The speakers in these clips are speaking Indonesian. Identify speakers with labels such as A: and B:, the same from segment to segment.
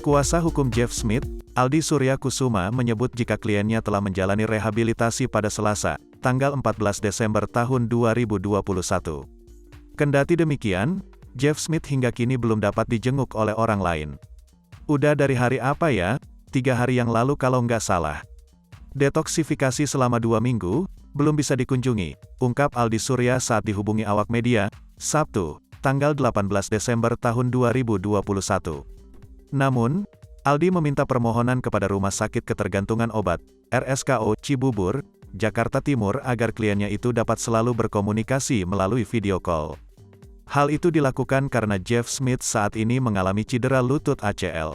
A: Kuasa hukum Jeff Smith, Aldi Surya Kusuma menyebut jika kliennya telah menjalani rehabilitasi pada Selasa, tanggal 14 Desember tahun 2021. Kendati demikian, Jeff Smith hingga kini belum dapat dijenguk oleh orang lain. Udah dari hari apa ya? 3 hari yang lalu kalau nggak salah. Detoksifikasi selama 2 minggu, belum bisa dikunjungi, ungkap Aldi Surya saat dihubungi awak media, Sabtu, tanggal 18 Desember tahun 2021. Namun, Aldi meminta permohonan kepada Rumah Sakit Ketergantungan Obat, RSKO Cibubur, Jakarta Timur agar kliennya itu dapat selalu berkomunikasi melalui video call. Hal itu dilakukan karena Jeff Smith saat ini mengalami cedera lutut ACL.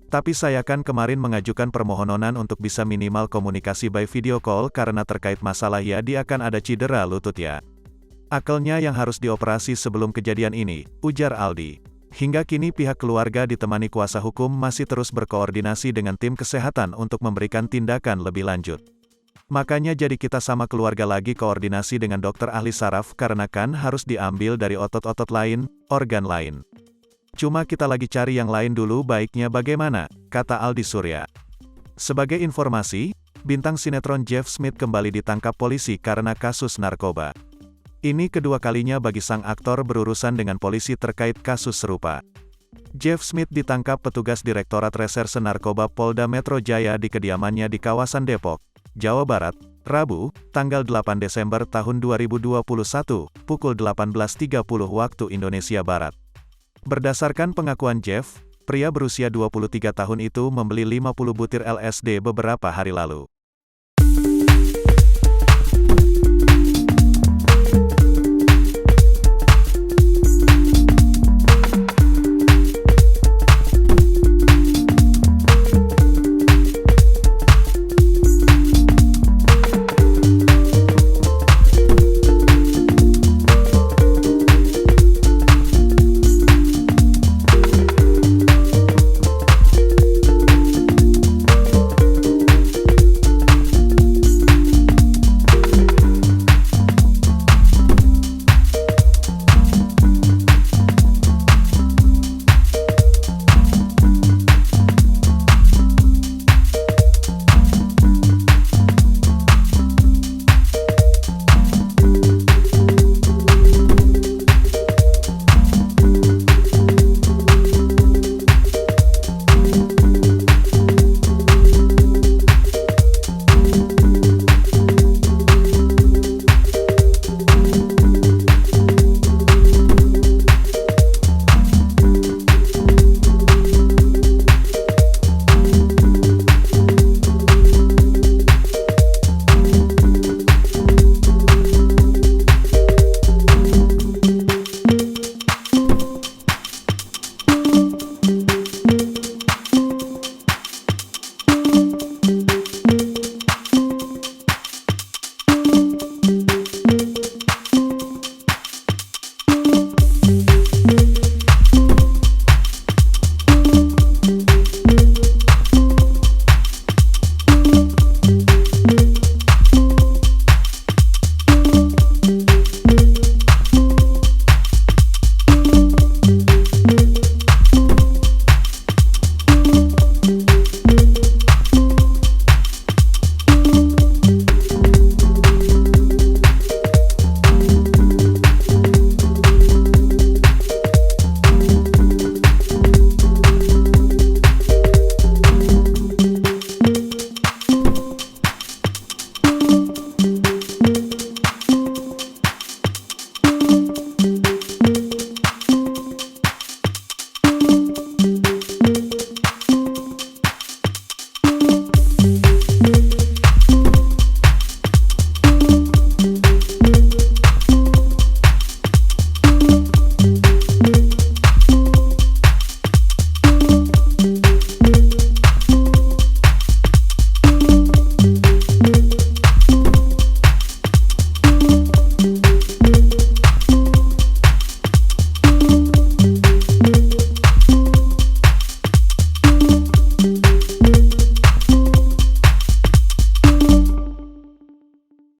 A: Tapi saya kan kemarin mengajukan permohonan untuk bisa minimal komunikasi by video call karena terkait masalah ya dia akan ada cedera lutut ya. Akelnya yang harus dioperasi sebelum kejadian ini, ujar Aldi. Hingga kini pihak keluarga ditemani kuasa hukum masih terus berkoordinasi dengan tim kesehatan untuk memberikan tindakan lebih lanjut. Makanya jadi kita sama keluarga lagi koordinasi dengan dokter ahli saraf karena kan harus diambil dari otot-otot lain, organ lain. Cuma kita lagi cari yang lain dulu baiknya bagaimana, kata Aldi Surya. Sebagai informasi, bintang sinetron Jeff Smith kembali ditangkap polisi karena kasus narkoba. Ini kedua kalinya bagi sang aktor berurusan dengan polisi terkait kasus serupa. Jeff Smith ditangkap petugas Direktorat Reserse Narkoba Polda Metro Jaya di kediamannya di kawasan Depok, Jawa Barat, Rabu, tanggal 8 Desember tahun 2021, pukul 18.30 waktu Indonesia Barat. Berdasarkan pengakuan Jeff, pria berusia 23 tahun itu membeli 50 butir LSD beberapa hari lalu.